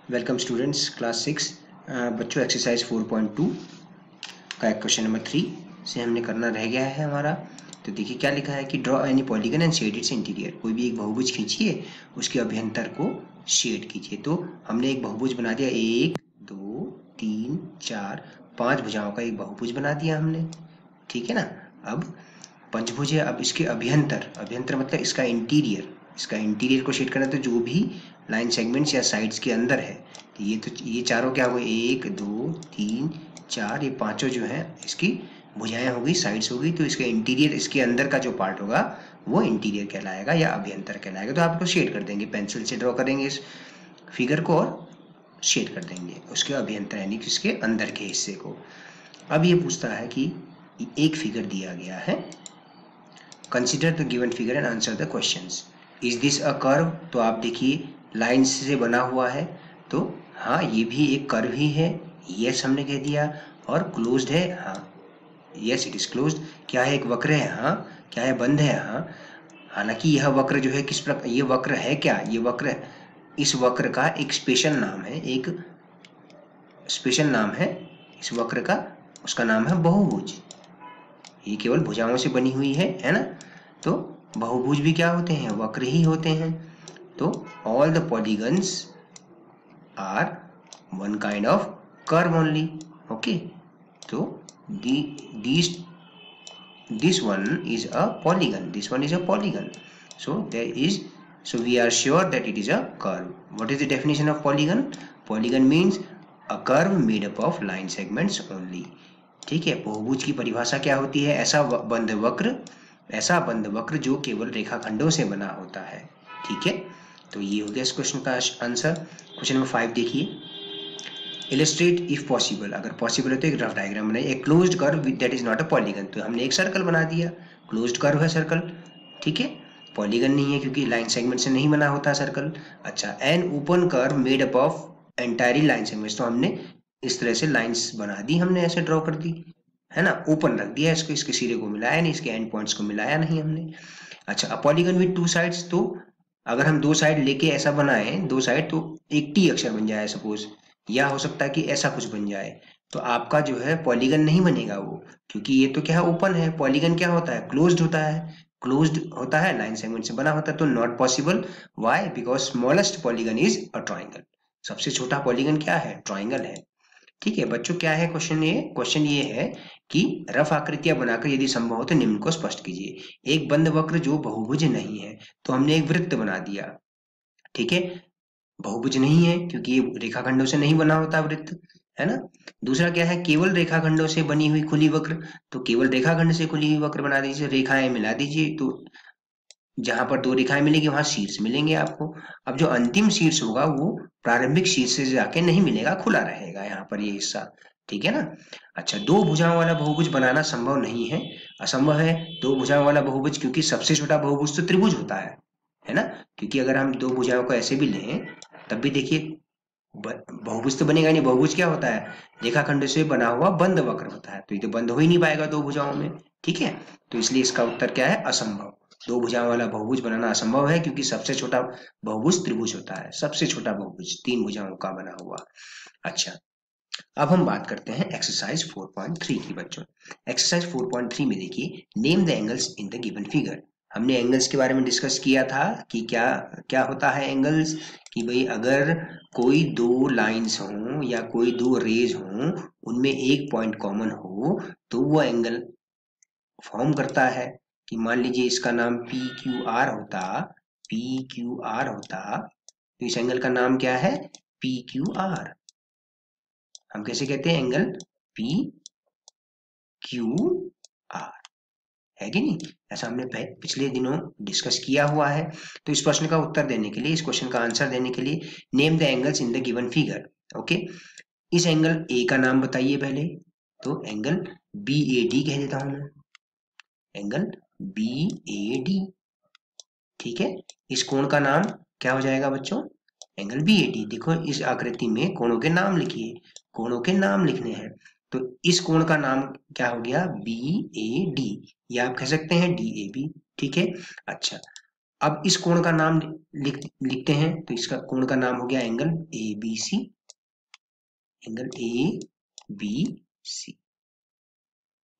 Welcome students, class 6 बच्चों exercise 4.2 का question number 3 से हमने करना रह गया है हमारा। तो देखिए क्या लिखा है कि draw any polygon and shade its interior. कोई भी एक बहुभुज खींचिए, उसके अभ्यंतर को शेड कीजिए। तो हमने एक बहुभुज बना दिया, 1 2 3 4 5 भुजाओं का एक बहुभुज बना दिया हमने, ठीक है ना। अब पंचभुज है, अब इसके अभ्यंतर, अभ्यंतर मतलब इसका इंटीरियर, इसका इंटीरियर को शेड करना। तो जो भी लाइन सेगमेंट्स या साइड्स के अंदर है, तो ये चारों क्या हुए, 1 2 3 4, ये पांचों जो है इसकी भुजाएं हो गई, साइड्स हो गई। तो इसका इंटीरियर, इसके अंदर का जो पार्ट होगा वो इंटीरियर कहलाएगा या अभ्यंतर कहलाएगा। तो आप इसको शेड कर देंगे, पेंसिल से ड्रॉ करेंगे इस फिगर को और शेड कर देंगे उसके अभ्यंतर यानी कि इसके अंदर के हिस्से को। अब ये पूछता है कि एक फिगर दिया गया है, consider the given figure and answer the questions. Is this a curve? तो आप देखिए लाइंस से बना हुआ है, तो हाँ ये भी एक कर्व ही है, यस हमने कह दिया। और क्लोज्ड है, हाँ यस इट इज क्लोज्ड। क्या है, एक वक्र है, हाँ। क्या है, बंद है, हाँ। हालांकि यह वक्र जो है किस प्रकार, ये वक्र है क्या, ये वक्र, इस वक्र का एक स्पेशल नाम है, एक स्पेशल नाम है इस वक्र का, उसका नाम है बहुभुज। ये केवल भुजाओं से बनी हुई है ना। तो बहुभुज भी क्या होते हैं, वक्र ही होते हैं। तो all the polygons are one kind of curve only, okay. तो this one is a polygon, this one is a polygon, so we are sure that it is a curve. What is the definition of polygon? Polygon means a curve made up of line segments only, ठीक है। बहुभुज की परिभाषा क्या होती है, ऐसा बंद वक्र जो केवल रेखाखंडों से बना होता है, ठीक है। तो ये हो गया इस क्वेश्चन का आंसर। क्वेश्चन नंबर 5 देखिए, इलस्ट्रेट इफ पॉसिबल, अगर पॉसिबल है तो एक रफ डायग्राम बनाइए। A closed curve that is not a polygon, तो हमने एक सर्कल बना दिया, क्लोज्ड कर्व है सर्कल, ठीक है। पॉलीगन नहीं है क्योंकि लाइन सेगमेंट से नहीं बना होता सर्कल। अच्छा, an open curve made up of entirely line segments, तो हमने इस तरह से लाइंस बना दी, हमने ऐसे ड्रॉ कर दी, है ना। ओपन रख दिया इसको, इसके सिरे को मिलाया नहीं, इसके एंड पॉइंट्स को मिलाया नहीं हमने। अच्छा, a polygon with two sides, तो अगर हम दो साइड लेके ऐसा बनाए, दो साइड, तो एक टी अक्षर बन जाए सपोज, या हो सकता है कि ऐसा कुछ बन जाए। तो आपका जो है पॉलीगन नहीं बनेगा वो, क्योंकि ये तो क्या है, ओपन है। पॉलीगन क्या होता है, क्लोज्ड होता है, क्लोज्ड होता है, लाइन सेगमेंट से बना होता है। तो not possible, why? Because smallest polygon is a triangle, सबसे छोटा पॉलीगन क्या है, ट्राइंगल है, ठीक है। बच्चों क्या है क्वेश्चन ये है कि रफ आकृतियां बनाकर यदि संभव हो तो निम्न को स्पष्ट कीजिए। एक बंद वक्र जो बहुभुज नहीं है, तो हमने एक वृत्त बना दिया, ठीक है। बहुभुज नहीं है क्योंकि ये रेखाखंडों से नहीं बना होता वृत्त, है ना। दूसरा क्या है, केवल रेखाखंडों से बनी हुई खुली वक्र, तो केवल रेखाखंड से खुली हुई वक्र बना दीजिए, रेखाएं मिला दीजिए, तो जहां पर दो रेखाएं मिलेगी वहां शीर्ष मिलेंगे आपको। अब जो अंतिम शीर्ष होगा वो प्रारंभिक शीर्ष से जाके नहीं मिलेगा, खुला रहेगा यहाँ पर ये हिस्सा, ठीक है ना। अच्छा, दो भुजाओं वाला बहुभुज बनाना संभव नहीं है, असंभव है दो भुजाओं वाला बहुभुज, क्योंकि सबसे छोटा बहुभुज तो त्रिभुज होता है ना। क्योंकि अगर हम दो भुजाओं को ऐसे भी लें तब भी देखिए बहुभुज तो बनेगा नहीं। बहुभुज क्या होता है, रेखाखंड से बना हुआ बंद वक्र होता है, तो ये तो बंद हो ही नहीं पाएगा दो भुजाओं में, ठीक है। तो इसलिए इसका उत्तर क्या है, असंभव। दो भुजाओं वाला बहुभुज बनाना असंभव है, क्योंकि सबसे छोटा बहुभुज त्रिभुज होता है, सबसे छोटा बहुभुज तीन भुजाओं का बना हुआ। अच्छा, अब हम बात करते हैं एक्सरसाइज 4.3 की। बच्चों एक्सरसाइज 4.3 में देखिए, name the angles in the given figure. हमने एंगल्स के बारे में डिस्कस किया था कि क्या क्या होता है एंगल्स, कि भाई अगर कोई दो लाइंस हों या कोई दो रेज हों, उनमें एक पॉइंट कॉमन हो, तो वो एंगल फॉर्म करता है। कि मान लीजिए इसका नाम पी क्यू आर होता, तो इस एंगल का नाम क्या है, पी क्यू आर। हम कैसे कहते हैं, एंगल पी क्यू आर, है कि नहीं। ऐसा हमने पिछले दिनों डिस्कस किया हुआ है। तो इस प्रश्न का उत्तर देने के लिए, इस क्वेश्चन का आंसर देने के लिए, name the angles in the given figure, okay. इस एंगल ए का नाम बताइए पहले, तो एंगल बी ए डी कह देता हूं मैं, एंगल बी ए डी, ठीक है। इस कोण का नाम क्या हो जाएगा बच्चों, एंगल बी ए डी। देखो इस आकृति में कोणों के नाम लिखिए, कोणों के नाम लिखने हैं। तो इस कोण का नाम क्या हो गया, बी ए डी, या आप कह सकते हैं डी ए बी, ठीक है। अच्छा, अब इस कोण का नाम लिखते हैं, तो इसका कोण का नाम हो गया angle A B C, angle A B C.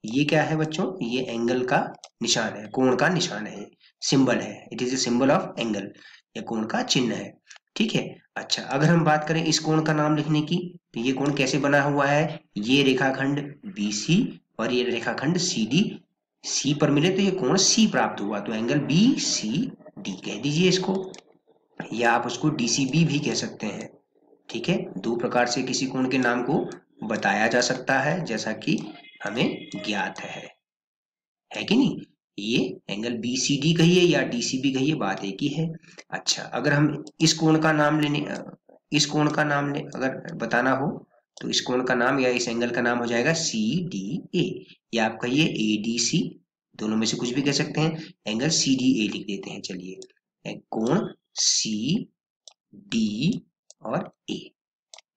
ये क्या है बच्चों, ये एंगल का निशान है, कोण का निशान है, सिंबल है, it is a symbol of angle, ये कोण का चिन्ह है। ठीक है। अच्छा, अगर हम बात करें इस कोण का नाम लिखने की, तो ये कोण कैसे बना हुआ है, ये रेखाखंड BC और ये रेखाखंड CD, C पर मिले तो ये कोण C प्राप्त हुआ, तो एंगल BCD कह दीजिए इसको, या आप उसको DCB भी कह सकते हैं। ठीक है, दो प्रकार से किसी कोण के नाम को बताया जा सकता है, जैसा कि हमें ज्ञात है कि नहीं। ये एंगल BCD कहिए या DCB कहिए, बात एक ही है। अच्छा, अगर हम इस कोण का नाम इस कोण का नाम अगर बताना हो, तो इस कोण का नाम या इस एंगल का नाम हो जाएगा CDA, या आप कहिए ADC, दोनों में से कुछ भी कह सकते हैं। एंगल CDA लिख देते हैं, चलिए, कोण CD और A।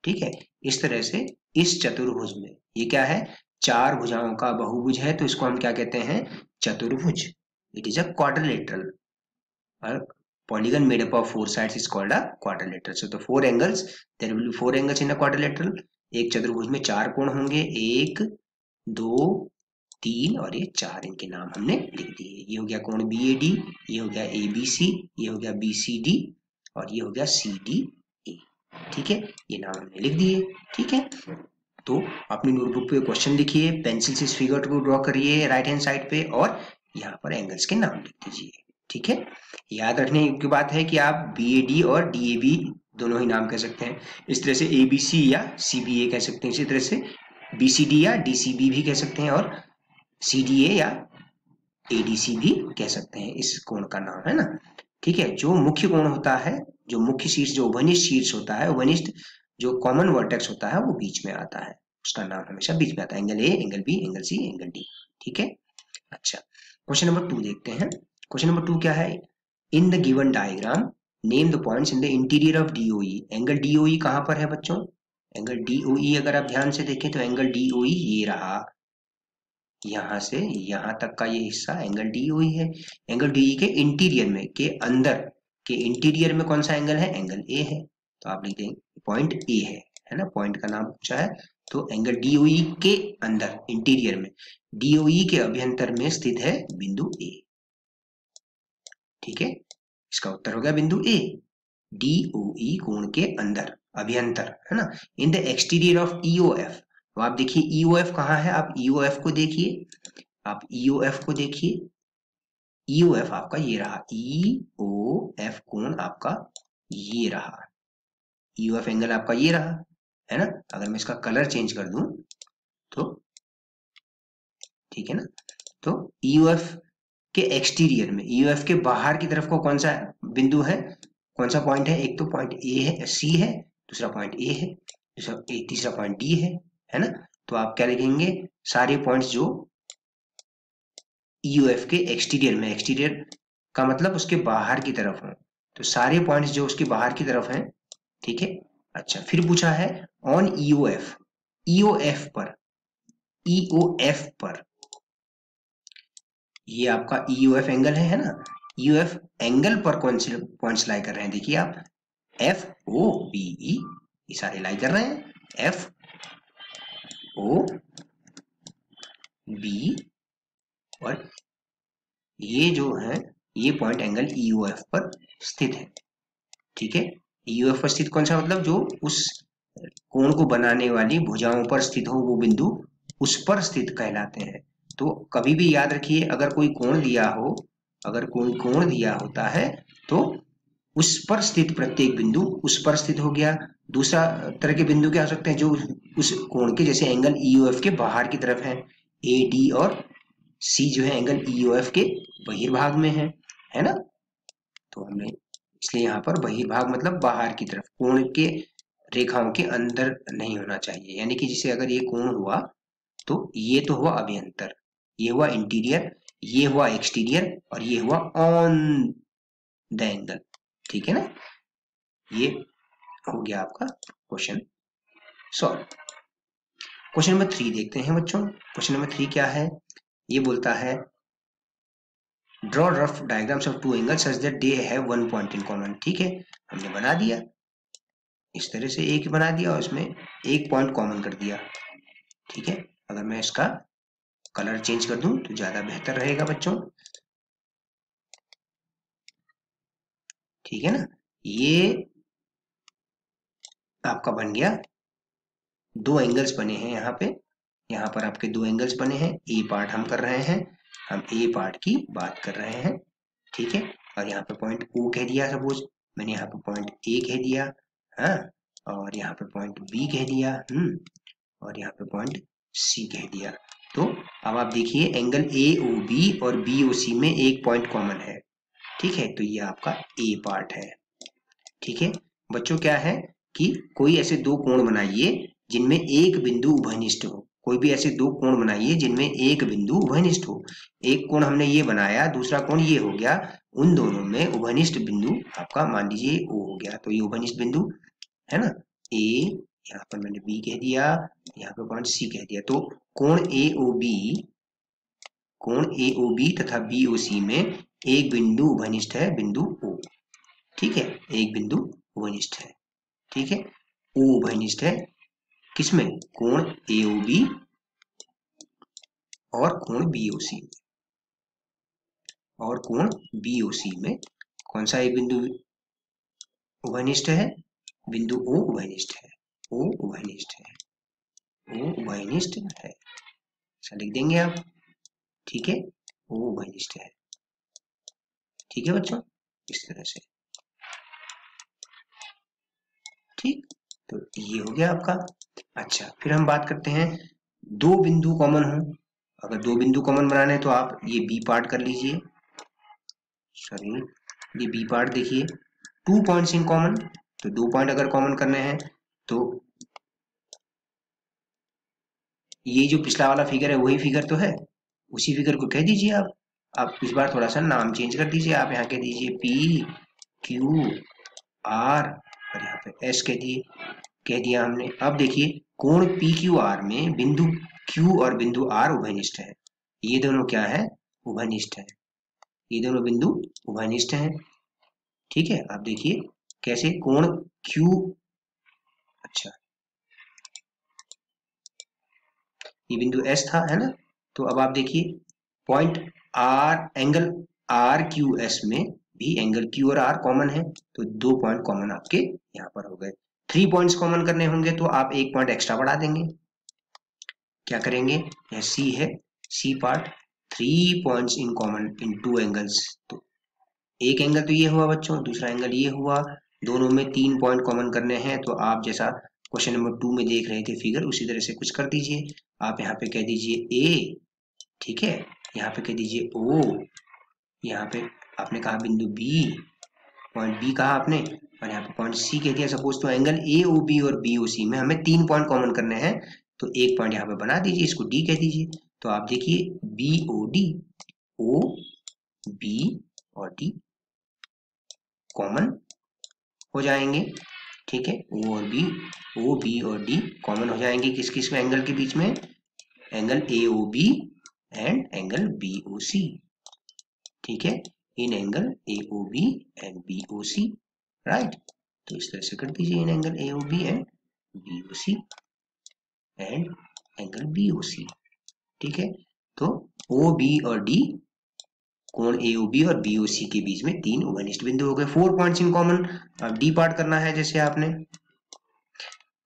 ठीक है, इस तरह से इस चतुर्भुज में, ये क्या है, चार भुजाओं का बहुभुज है, तो इसको हम क्या कहते हैं, चतुर्भुज। It is a quadrilateral, polygon made up of four sides is called a quadrilateral. So the four angles, there will be four angles in a quadrilateral. एक चतुर्भुज में चार कोण होंगे, 1 2 3 और ये 4, इनके नाम हमने लिख दिए। ये हो गया कोण BAD, ये हो गया ABC, ये हो गया BCD और ये हो गया CDA। ठीक है, ये नाम हमने लिख दिए। ठीक है, तो अपनी नोटबुक पे क्वेश्चन लिखिए, पेंसिल से इस फिगर को ड्रॉ करिए राइट हैंड साइड पे, और यहाँ पर एंगल्स के नाम लिख दीजिए। ठीक है, याद रखने की बात है कि आप BAD और DAB दोनों ही नाम कह सकते हैं, इस तरह से ABC या CBA कह सकते हैं, इसी तरह से BCD या DCB भी कह सकते हैं, और CDA या ADC भी कह सकते हैं, इस कोण का नाम है ना। ठीक है, जो मुख्य कोण होता है, जो मुख्य शीर्ष, जो उपनिष्ठ शीर्ष होता है, उपनिष्ठ जो कॉमन वर्टेक्स होता है, वो बीच में आता है, उसका नाम हमेशा बीच में आता है, angle A, angle B, angle C, angle D। ठीक है। अच्छा, क्वेश्चन नंबर 2 देखते हैं। क्वेश्चन नंबर 2 क्या है, in the given diagram name the points in the interior of DOE। Angle DOE कहां पर है बच्चों, एंगल DOE अगर आप ध्यान से देखें तो एंगल DOE ये रहा, यहां से यहां तक का ये हिस्सा एंगल DOE है। एंगल DOE के इंटीरियर में, के अंदर के इंटीरियर में कौन सा एंगल है, एंगल A है, तो आप लिख देंगे पॉइंट A है ना, पॉइंट का नाम पूछा है, तो एंगल DOE के अंदर, इंटीरियर में, DOE के अभ्यंतर में स्थित है बिंदु A। ठीक है, इसका उत्तर हो गया बिंदु A, DOE कोण के अंदर, अभ्यंतर, है ना। In the exterior of EOF, तो आप देखिए EOF कहाँ है, आप EOF को देखिए, आप EOF को देखिए, EOF आपका ये रहा, EOF कोण आपका ये रहा, EOF एंगल आपका ये रहा, है ना। अगर मैं इसका कलर चेंज कर दूं तो ठीक है ना, तो EOF के एक्सटीरियर में, EOF के बाहर की तरफ को कौन सा बिंदु है, कौन सा पॉइंट है, एक तो पॉइंट A है, C है, दूसरा पॉइंट A है, तीसरा पॉइंट D है ना। तो आप क्या लिखेंगे, सारे पॉइंट्स जो EOF के एक्सटीरियर में, एक्सटीरियर का मतलब उसके बाहर की तरफ हो, तो सारे पॉइंट्स जो उसके बाहर की तरफ हैं। ठीक है। अच्छा, फिर पूछा है ऑन EOF, EOF पर, EOF पर, ये आपका EOF एंगल है ना, EOF एंगल पर कौन से पॉइंट्स लाई कर रहे हैं, देखिए आप FOBE, ये सारे लाई कर रहे हैं, FOB, और ये जो है, ये पॉइंट एंगल EOF पर स्थित है। ठीक है, EOF पर स्थित कौन सा, मतलब जो उस कोण को बनाने वाली भुजाओं पर स्थित हो, वो बिंदु उस पर स्थित कहलाते हैं। तो कभी भी याद रखिए, अगर कोई कोण दिया हो, अगर कोई कोण दिया होता है, तो उस पर स्थित प्रत्येक बिंदु उस पर स्थित हो गया। दूसरा तरह के बिंदु क्या हो सकते हैं, जो उस कोण के, जैसे एंगल EOF के बाहर की तरफ है, AD और C जो है एंगल EOF के बहिर्भाग में है ना। तो हमने इसलिए यहाँ पर बहिर्भाग मतलब बाहर की तरफ, कोण के रेखाओं के अंदर नहीं होना चाहिए, यानी कि जैसे अगर ये कोण हुआ, तो ये तो हुआ अभ्यंतर, ये हुआ इंटीरियर, ये हुआ एक्सटीरियर, और ये हुआ ऑन द एंगल। ठीक है ना, ये हो गया आपका क्वेश्चन सॉल्व। क्वेश्चन नंबर 3 देखते हैं बच्चों। क्वेश्चन नंबर 3 क्या है, ये बोलता है draw rough diagrams of two angles such that they have one point in common. ठीक है, हमने बना दिया, इस तरह से एक बना दिया और इसमें एक पॉइंट कॉमन कर दिया। ठीक है, अगर मैं इसका कलर चेंज कर दूं तो ज्यादा बेहतर रहेगा बच्चों। ठीक है ना, ये आपका बन गया, दो एंगल्स बने हैं यहाँ पर आपके दो एंगल्स बने हैं। ए पार्ट हम कर रहे हैं, हम ए पार्ट की बात कर रहे हैं। ठीक है, और यहाँ पे पॉइंट ओ कह दिया, सपोज मैंने यहाँ पे पॉइंट ए कह दिया, हाँ, और यहाँ पे पॉइंट बी कह दिया, और यहाँ पे पॉइंट सी कह दिया। तो अब आप देखिए एंगल ए ओ बी और बी ओ सी में एक पॉइंट कॉमन है। ठीक है, तो ये आपका ए पार्ट है। ठीक है बच्चों, क्या है कि कोई ऐसे दो कोण बनाइए जिनमें एक बिंदु उभयनिष्ठ हो। कोई भी ऐसे दो कोण बनाइए जिनमें एक बिंदु उभयनिष्ठ हो। एक कोण हमने ये बनाया, दूसरा कोण ये हो गया, उन दोनों में उभयनिष्ठ बिंदु आपका मान लीजिए ओ हो गया, तो ये उभयनिष्ठ बिंदु है ना। ए, यहाँ पर मैंने बी कह दिया, यहाँ पे पॉइंट सी कह दिया। तो कोण ए ओ बी, कोण ए ओ बी तथा बी ओ सी में एक बिंदु उभयनिष्ठ है, बिंदु ओ। ठीक है, एक बिंदु उभयनिष्ठ है। ठीक है, ओ उभयनिष्ठ है किसमें, कोण ए ओ बी और कोण बी ओ सी में, और कोण बी ओ सी में कौन सा एक बिंदु उभयनिष्ठ है, बिंदु ओ उभयनिष्ठ है, ओ उभयनिष्ठ है, ओ उभयनिष्ठ है, ऐसा लिख देंगे आप। ठीक है, ओ उभयनिष्ठ है। ठीक है बच्चों, इस तरह से। ठीक, तो ये हो गया आपका। अच्छा, फिर हम बात करते हैं दो बिंदु कॉमन हो। अगर दो बिंदु कॉमन बनाने हैं तो आप ये बी पार्ट कर लीजिए, सॉरी ये बी पार्ट देखिए, टू पॉइंट्स इन कॉमन। तो दो पॉइंट अगर कॉमन करने हैं तो ये जो पिछला वाला फिगर है वही फिगर तो है, उसी फिगर को कह दीजिए आप। इस बार थोड़ा सा नाम चेंज कर दीजिए, आप यहाँ कह दीजिए पी क्यू आर और यहाँ पे एस कह दिया हमने। अब देखिए कोण पी क्यू आर में बिंदु क्यू और बिंदु आर उभयनिष्ठ है। ये दोनों क्या है, उभयनिष्ठ है, ये दोनों बिंदु उभयनिष्ठ हैं। ठीक है, आप देखिए कैसे, कोण क्यू, अच्छा ये बिंदु एस था है ना। तो अब आप देखिए point R, angle R Q S में भी एंगल क्यू और आर कॉमन है, तो दो पॉइंट कॉमन आपके यहाँ पर हो गए। थ्री पॉइंट्स कॉमन करने होंगे तो आप एक पॉइंट एक्स्ट्रा बढ़ा देंगे। क्या करेंगे, यह सी है, C part, three points in common in two angles. तो एक एंगल तो ये हुआ बच्चों, दूसरा एंगल ये हुआ, दोनों में तीन पॉइंट कॉमन करने हैं। तो आप जैसा क्वेश्चन नंबर 2 में देख रहे थे फिगर, उसी तरह से कुछ कर दीजिए। आप यहाँ पे कह दीजिए ए, ठीक है, यहाँ पे कह दीजिए ओ, यहाँ पे आपने कहा बिंदु बी, पॉइंट बी कहा आपने, और यहाँ पे पॉइंट सी कह दिया सपोज। तो एंगल ए ओ बी और बी ओ सी में हमें तीन पॉइंट कॉमन करने हैं, तो एक पॉइंट यहाँ पे बना दीजिए, इसको डी कह दीजिए। तो आप देखिए B O D, O B और डी कॉमन हो जाएंगे। ठीक है, ओ और बी, ओ बी और डी कॉमन हो जाएंगे किस किस में, एंगल के बीच में, angle A O B and angle B O C. ठीक है, in angle A O B and B O C, right. तो इस तरह से कर दीजिए, in angle A O B and B O C and angle B O C. ठीक है, तो ओ बी और डी, कोण ए ओ बी और बी ओ सी के बीच में तीन उभयनिष्ठ बिंदु हो गए, फोर पॉइंट्स इन कॉमन। अब डी पार्ट करना है, जैसे आपने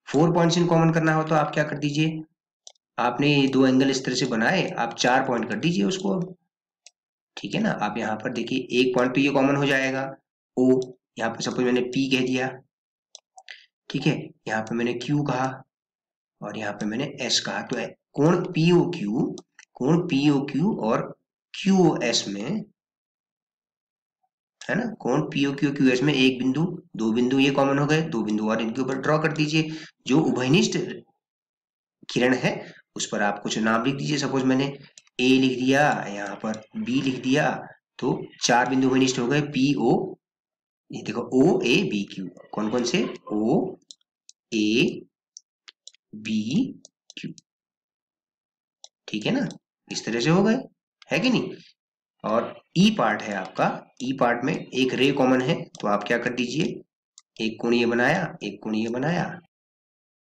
फोर पॉइंट्स इन कॉमन करना हो तो आप क्या कर दीजिए, आपने ये दो एंगल इस तरह से बनाए, आप चार पॉइंट कर दीजिए उसको अब। ठीक है ना, आप यहाँ पर देखिए एक पॉइंट तो ये कॉमन हो जाएगा, ओ, यहाँ पे सपोज मैंने पी कह दिया, ठीक है, यहाँ पे मैंने क्यू कहा और यहाँ पे मैंने एस कहा। तो कोण पीओ क्यू, कोण पीओ क्यू और क्यू एस में, है ना, कोण पीओ क्यू क्यू एस में एक बिंदु, दो बिंदु ये कॉमन हो गए, दो बिंदु और इनके ऊपर ड्रॉ कर दीजिए। जो उभयनिष्ठ किरण है उस पर आप कुछ नाम लिख दीजिए, सपोज मैंने ए लिख दिया, यहाँ पर बी लिख दिया, तो चार बिंदु उभयनिष्ठ हो गए, पी ओ, ये देखो ओ ए बी क्यू, कौन कौन से, ओ ए बी क्यू। ठीक है ना, इस तरह से हो गए, है कि नहीं। और ई पार्ट है आपका, ई पार्ट में एक रे कॉमन है, तो आप क्या कर दीजिए, एक कोण ये बनाया, एक कोण ये बनाया,